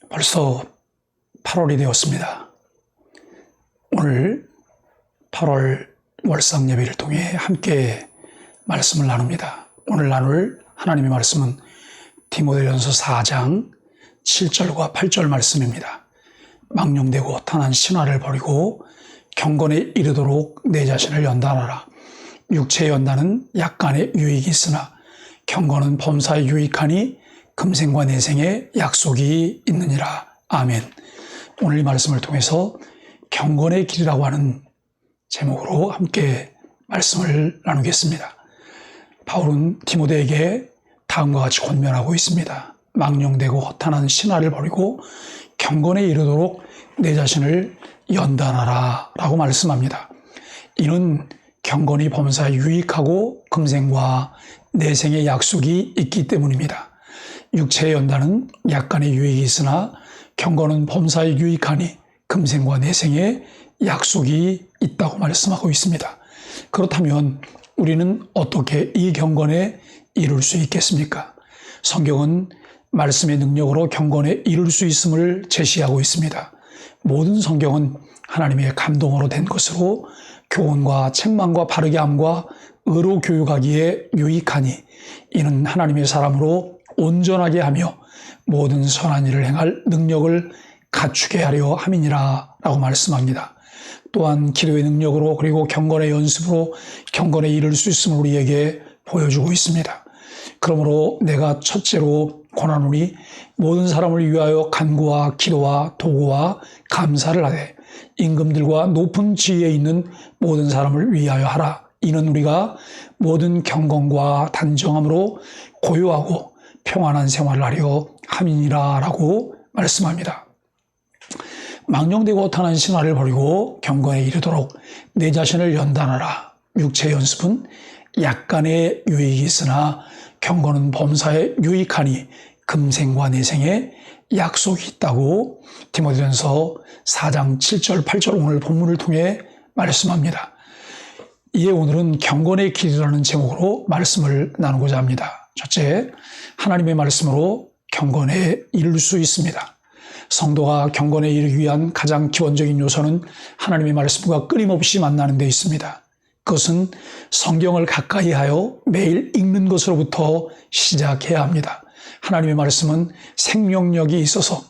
벌써 8월이 되었습니다. 오늘 8월 월상 예배를 통해 함께 말씀을 나눕니다. 오늘 나눌 하나님의 말씀은 디모데전서 4장 7절과 8절 말씀입니다. 망령되고 탄한 신화를 버리고 경건에 이르도록 내 자신을 연단하라. 육체의 연단은 약간의 유익이 있으나 경건은 범사에 유익하니 금생과 내생에 약속이 있느니라. 아멘. 오늘 이 말씀을 통해서 경건의 길이라고 하는 제목으로 함께 말씀을 나누겠습니다. 바울은 디모데에게 다음과 같이 권면하고 있습니다. 망령되고 허탄한 신화를 버리고 경건에 이르도록 내 자신을 연단하라 라고 말씀합니다. 이는 경건이 범사에 유익하고 금생과 내생의 약속이 있기 때문입니다. 육체의 연단은 약간의 유익이 있으나 경건은 범사에 유익하니 금생과 내생의 약속이 있다고 말씀하고 있습니다. 그렇다면 우리는 어떻게 이 경건에 이룰 수 있겠습니까? 성경은 말씀의 능력으로 경건에 이룰 수 있음을 제시하고 있습니다. 모든 성경은 하나님의 감동으로 된 것으로 교훈과 책망과 바르게 함과 의로 교육하기에 유익하니 이는 하나님의 사람으로 온전하게 하며 모든 선한 일을 행할 능력을 갖추게 하려 함이니라 라고 말씀합니다. 또한 기도의 능력으로 그리고 경건의 연습으로 경건에 이를 수 있음을 우리에게 보여주고 있습니다. 그러므로 내가 첫째로 권하노니 모든 사람을 위하여 간구와 기도와 도구와 감사를 하되 임금들과 높은 지위에 있는 모든 사람을 위하여 하라. 이는 우리가 모든 경건과 단정함으로 고요하고 평안한 생활을 하려 함이니라 라고 말씀합니다. 망령되고 허탄한 신화를 버리고 경건에 이르도록 내 자신을 연단하라. 육체의 연습은 약간의 유익이 있으나 경건은 범사에 유익하니 금생과 내생에 약속이 있다고 디모데전서 4장 7절 8절 오늘 본문을 통해 말씀합니다. 이에 오늘은 경건의 길이라는 제목으로 말씀을 나누고자 합니다. 첫째, 하나님의 말씀으로 경건에 이를 수 있습니다. 성도가 경건에 이르기 위한 가장 기본적인 요소는 하나님의 말씀과 끊임없이 만나는 데 있습니다. 그것은 성경을 가까이 하여 매일 읽는 것으로부터 시작해야 합니다. 하나님의 말씀은 생명력이 있어서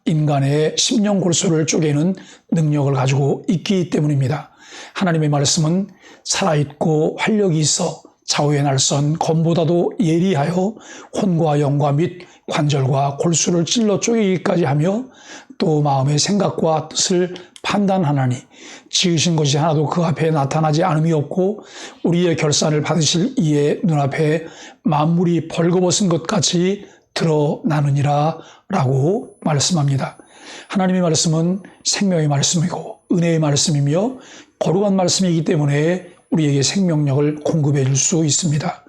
인간의 심령 골수를 쪼개는 능력을 가지고 있기 때문입니다. 하나님의 말씀은 살아있고 활력이 있어 좌우의 날선 검보다도 예리하여 혼과 영과 및 관절과 골수를 찔러 쪼개기까지 하며 또 마음의 생각과 뜻을 판단하나니 지으신 것이 하나도 그 앞에 나타나지 않음이 없고 우리의 결산을 받으실 이의 눈앞에 만물이 벌거벗은 것 같이 드러나느니라 라고 말씀합니다. 하나님의 말씀은 생명의 말씀이고 은혜의 말씀이며 거룩한 말씀이기 때문에 우리에게 생명력을 공급해 줄 수 있습니다.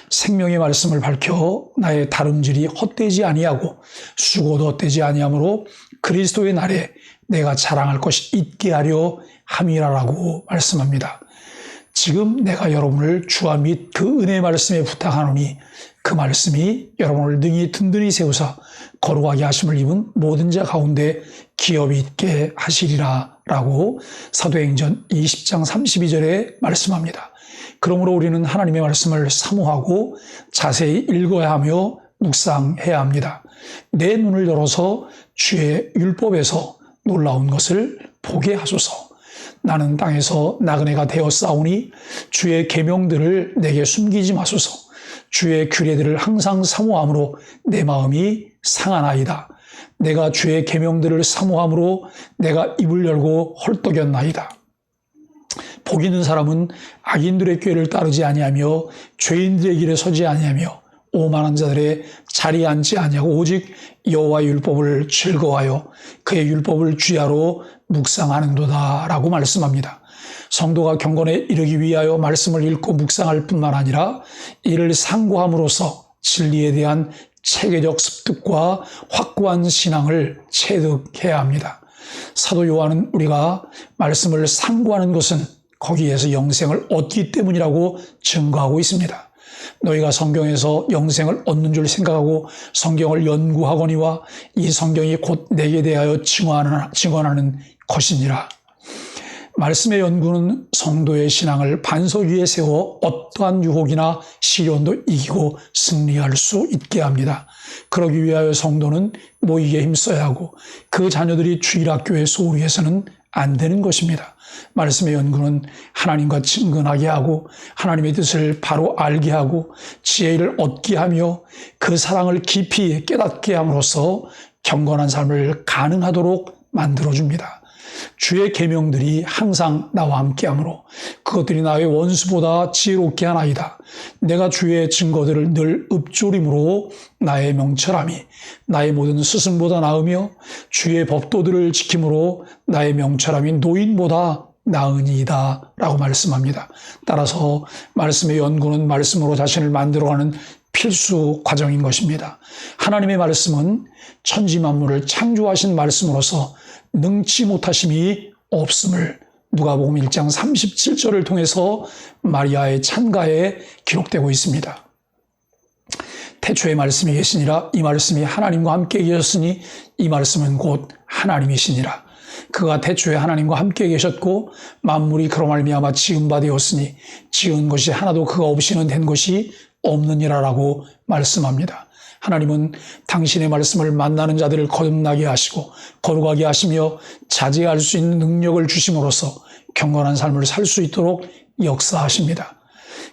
생명의 말씀을 밝혀 나의 다름질이 헛되지 아니하고 수고도 헛되지 아니하므로 그리스도의 날에 내가 자랑할 것이 있게 하려 함이라라고 말씀합니다. 지금 내가 여러분을 주와 및 그 은혜의 말씀에 부탁하노니 그 말씀이 여러분을 능히 든든히 세우사 거룩하게 하심을 입은 모든 자 가운데 기업이 있게 하시리라 라고 사도행전 20장 32절에 말씀합니다. 그러므로 우리는 하나님의 말씀을 사모하고 자세히 읽어야 하며 묵상해야 합니다. 내 눈을 열어서 주의 율법에서 놀라운 것을 보게 하소서. 나는 땅에서 나그네가 되어 싸우니 주의 계명들을 내게 숨기지 마소서. 주의 규례들을 항상 사모함으로 내 마음이 상하나이다. 내가 주의 계명들을 사모함으로 내가 입을 열고 헐떡였나이다. 복 있는 사람은 악인들의 꾀를 따르지 아니하며 죄인들의 길에 서지 아니하며 오만한 자들의 자리에 앉지 아니하고 오직 여호와의 율법을 즐거워하여 그의 율법을 주야로 묵상하는도다 라고 말씀합니다. 성도가 경건에 이르기 위하여 말씀을 읽고 묵상할 뿐만 아니라 이를 상고함으로써 진리에 대한 체계적 습득과 확고한 신앙을 체득해야 합니다. 사도 요한은 우리가 말씀을 상고하는 것은 거기에서 영생을 얻기 때문이라고 증거하고 있습니다. 너희가 성경에서 영생을 얻는 줄 생각하고 성경을 연구하거니와 이 성경이 곧 내게 대하여 증언하는 것이니라. 말씀의 연구는 성도의 신앙을 반석 위에 세워 어떠한 유혹이나 시련도 이기고 승리할 수 있게 합니다. 그러기 위하여 성도는 모이게 힘써야 하고 그 자녀들이 주일학교에 소홀히 해서는 안 되는 것입니다. 말씀의 연구는 하나님과 친근하게 하고 하나님의 뜻을 바로 알게 하고 지혜를 얻게 하며 그 사랑을 깊이 깨닫게 함으로써 경건한 삶을 가능하도록 만들어줍니다. 주의 계명들이 항상 나와 함께하므로 그것들이 나의 원수보다 지혜롭게 하나이다. 내가 주의 증거들을 늘 읊조림으로 나의 명철함이 나의 모든 스승보다 나으며 주의 법도들을 지킴으로 나의 명철함이 노인보다 나으니이다 라고 말씀합니다. 따라서 말씀의 연구는 말씀으로 자신을 만들어가는 필수 과정인 것입니다. 하나님의 말씀은 천지 만물을 창조하신 말씀으로서 능치 못하심이 없음을 누가복음 1장 37절을 통해서 마리아의 찬가에 기록되고 있습니다. 태초에 말씀이 계시니라. 이 말씀이 하나님과 함께 계셨으니 이 말씀은 곧 하나님이시니라. 그가 태초에 하나님과 함께 계셨고 만물이 그로 말미암아 지은 바 되었으니 지은 것이 하나도 그가 없이는 된 것이 없느니라라고 말씀합니다. 하나님은 당신의 말씀을 만나는 자들을 거듭나게 하시고 거룩하게 하시며 자제할 수 있는 능력을 주심으로써 경건한 삶을 살 수 있도록 역사하십니다.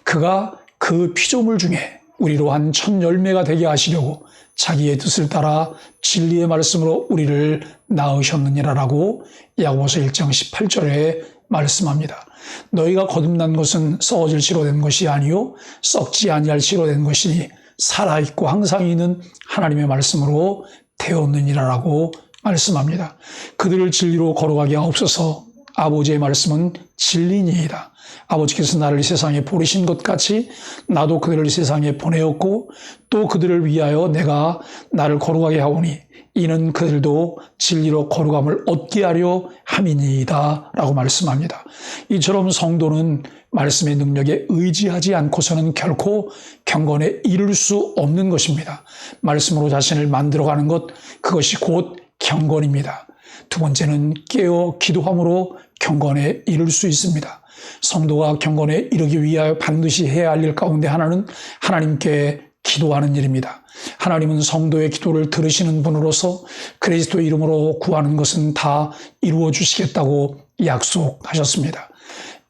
그가 그 피조물 중에 우리로 한 첫 열매가 되게 하시려고 자기의 뜻을 따라 진리의 말씀으로 우리를 낳으셨느니라라고 야고보서 1장 18절에 말씀합니다. 너희가 거듭난 것은 썩어질 씨로 된 것이 아니요 썩지 아니할 씨로 된 것이니 살아있고 항상 있는 하나님의 말씀으로 되었느니라라고 말씀합니다. 그들을 진리로 거룩하게 하옵소서. 아버지의 말씀은 진리니이다. 아버지께서 나를 이 세상에 보내신 것 같이 나도 그들을 이 세상에 보내었고 또 그들을 위하여 내가 나를 거룩하게 하오니 이는 그들도 진리로 거룩함을 얻게 하려 함이니이다 라고 말씀합니다. 이처럼 성도는 말씀의 능력에 의지하지 않고서는 결코 경건에 이를 수 없는 것입니다. 말씀으로 자신을 만들어가는 것, 그것이 곧 경건입니다. 두 번째는 깨어 기도함으로 경건에 이를 수 있습니다. 성도가 경건에 이르기 위하여 반드시 해야 할 일 가운데 하나는 하나님께 기도하는 일입니다. 하나님은 성도의 기도를 들으시는 분으로서 그리스도 이름으로 구하는 것은 다 이루어 주시겠다고 약속하셨습니다.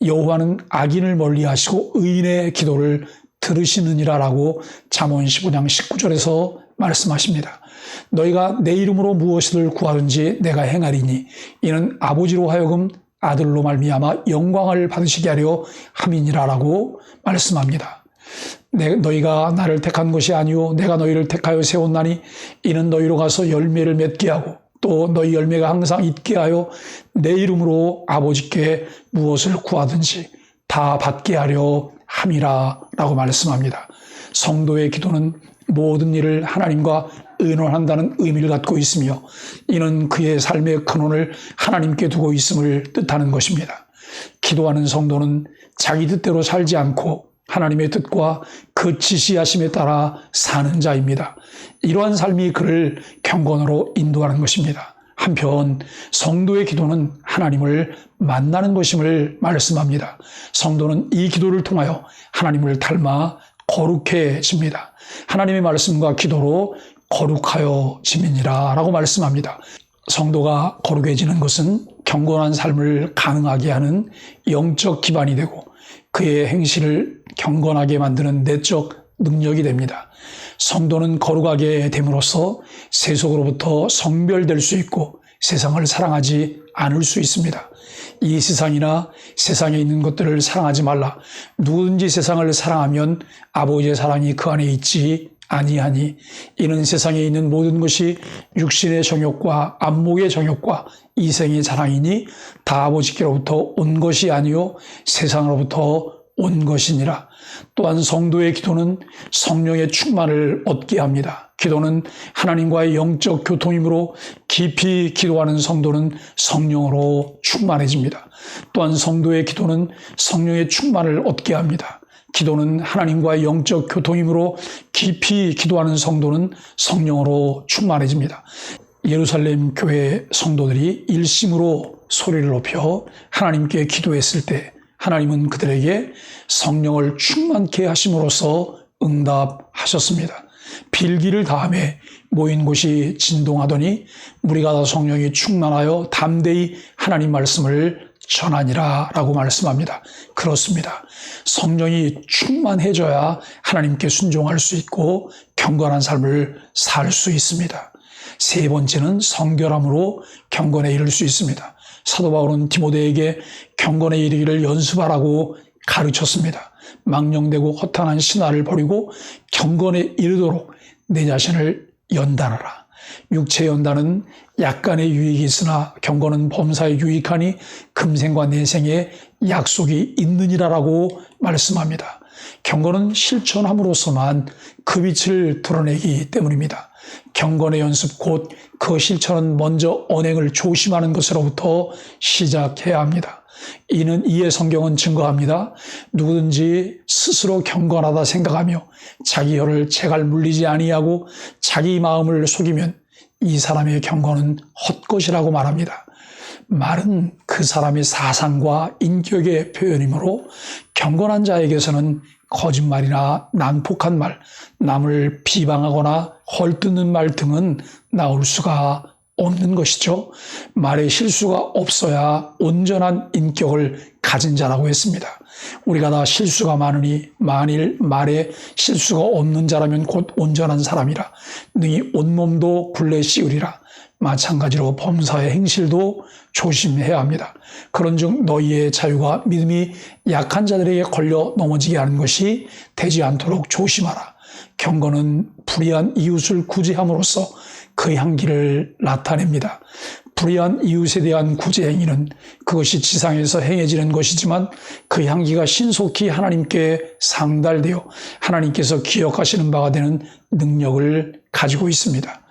여호와는 악인을 멀리하시고 의인의 기도를 들으시느니라라고 잠언 15장 19절에서 말씀하십니다. 너희가 내 이름으로 무엇을 구하든지 내가 행하리니 이는 아버지로 하여금 아들로 말미암아 영광을 받으시게 하려 함이니라라고 말씀합니다. 너희가 나를 택한 것이 아니오 내가 너희를 택하여 세웠나니 이는 너희로 가서 열매를 맺게 하고 또 너희 열매가 항상 있게 하여 내 이름으로 아버지께 무엇을 구하든지 다 받게 하려 함이라 라고 말씀합니다. 성도의 기도는 모든 일을 하나님과 의논한다는 의미를 갖고 있으며 이는 그의 삶의 근원을 하나님께 두고 있음을 뜻하는 것입니다. 기도하는 성도는 자기 뜻대로 살지 않고 하나님의 뜻과 그 지시하심에 따라 사는 자입니다. 이러한 삶이 그를 경건으로 인도하는 것입니다. 한편 성도의 기도는 하나님을 만나는 것임을 말씀합니다. 성도는 이 기도를 통하여 하나님을 닮아 거룩해집니다. 하나님의 말씀과 기도로 거룩하여짐이니라 라고 말씀합니다. 성도가 거룩해지는 것은 경건한 삶을 가능하게 하는 영적 기반이 되고 그의 행실을 경건하게 만드는 내적 능력이 됩니다. 성도는 거룩하게 됨으로써 세속으로부터 성별될 수 있고 세상을 사랑하지 않을 수 있습니다. 이 세상이나 세상에 있는 것들을 사랑하지 말라. 누구든지 세상을 사랑하면 아버지의 사랑이 그 안에 있지 아니하니 이는 세상에 있는 모든 것이 육신의 정욕과 안목의 정욕과 이생의 자랑이니 다 아버지께로부터 온 것이 아니요 세상으로부터 온 것이니라. 또한 성도의 기도는 성령의 충만을 얻게 합니다. 기도는 하나님과의 영적 교통이므로 깊이 기도하는 성도는 성령으로 충만해집니다. 또한 성도의 기도는 성령의 충만을 얻게 합니다. 기도는 하나님과의 영적 교통이므로 깊이 기도하는 성도는 성령으로 충만해집니다. 예루살렘 교회 성도들이 일심으로 소리를 높여 하나님께 기도했을 때 하나님은 그들에게 성령을 충만케 하심으로써 응답하셨습니다. 필기를 다함에 모인 곳이 진동하더니 무리가 다 성령이 충만하여 담대히 하나님 말씀을 전하니라 라고 말씀합니다. 그렇습니다. 성령이 충만해져야 하나님께 순종할 수 있고 경건한 삶을 살 수 있습니다. 세 번째는 성결함으로 경건에 이를 수 있습니다. 사도 바울은 디모데에게 경건에 이르기를 연습하라고 가르쳤습니다. 망령되고 허탄한 신화를 버리고 경건에 이르도록 내 자신을 연단하라. 육체 연단은 약간의 유익이 있으나 경건은 범사에 유익하니 금생과 내생에 약속이 있느니라라고 말씀합니다. 경건은 실천함으로써만 그 빛을 드러내기 때문입니다. 경건의 연습 곧 그 실천은 먼저 언행을 조심하는 것으로부터 시작해야 합니다. 이에 성경은 증거합니다. 누구든지 스스로 경건하다 생각하며 자기 혀를 재갈 물리지 아니하고 자기 마음을 속이면 이 사람의 경건은 헛것이라고 말합니다. 말은 그 사람의 사상과 인격의 표현이므로 경건한 자에게서는 거짓말이나 난폭한 말, 남을 비방하거나 헐뜯는 말 등은 나올 수가 없는 것이죠. 말에 실수가 없어야 온전한 인격을 가진 자라고 했습니다. 우리가 다 실수가 많으니 만일 말에 실수가 없는 자라면 곧 온전한 사람이라 능히 온몸도 굴레 씌우리라. 마찬가지로 범사의 행실도 조심해야 합니다. 그런즉 너희의 자유가 믿음이 약한 자들에게 걸려 넘어지게 하는 것이 되지 않도록 조심하라. 경건은 불의한 이웃을 구제함으로써 그 향기를 나타냅니다. 불의한 이웃에 대한 구제 행위는 그것이 지상에서 행해지는 것이지만 그 향기가 신속히 하나님께 상달되어 하나님께서 기억하시는 바가 되는 능력을 가지고 있습니다.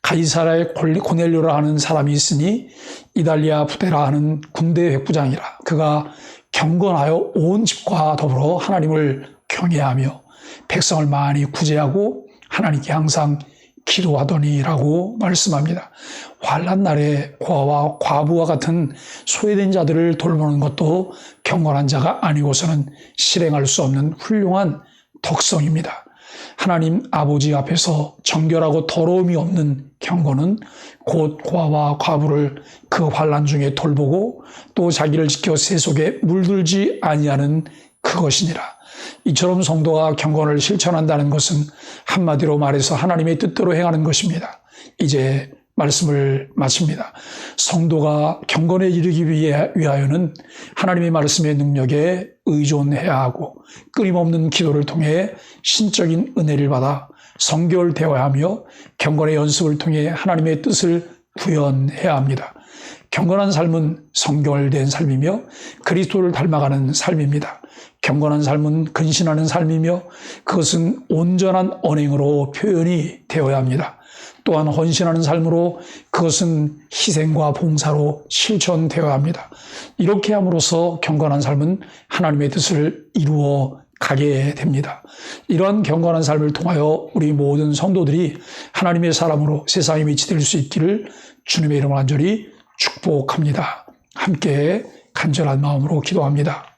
가이사라의 고넬료라 하는 사람이 있으니 이달리아 부데라 하는 군대 백부장이라. 그가 경건하여 온 집과 더불어 하나님을 경외하며 백성을 많이 구제하고 하나님께 항상 기도하더니라고 말씀합니다. 환난 날에 고아와 과부와 같은 소외된 자들을 돌보는 것도 경건한 자가 아니고서는 실행할 수 없는 훌륭한 덕성입니다. 하나님 아버지 앞에서 정결하고 더러움이 없는 경건은 곧 고아와 과부를 그 환난 중에 돌보고 또 자기를 지켜 세속에 물들지 아니하는 그것이니라. 이처럼 성도가 경건을 실천한다는 것은 한마디로 말해서 하나님의 뜻대로 행하는 것입니다. 이제 말씀을 마칩니다. 성도가 경건에 이르기 위하여는 하나님의 말씀의 능력에 의존해야 하고 끊임없는 기도를 통해 신적인 은혜를 받아 성결되어야 하며 경건의 연습을 통해 하나님의 뜻을 구현해야 합니다. 경건한 삶은 성결된 삶이며 그리스도를 닮아가는 삶입니다. 경건한 삶은 근신하는 삶이며 그것은 온전한 언행으로 표현이 되어야 합니다. 또한 헌신하는 삶으로 그것은 희생과 봉사로 실천되어야 합니다. 이렇게 함으로써 경건한 삶은 하나님의 뜻을 이루어 가게 됩니다. 이러한 경건한 삶을 통하여 우리 모든 성도들이 하나님의 사람으로 세상에 미치될 수 있기를 주님의 이름으로 간절히 축복합니다. 함께 간절한 마음으로 기도합니다.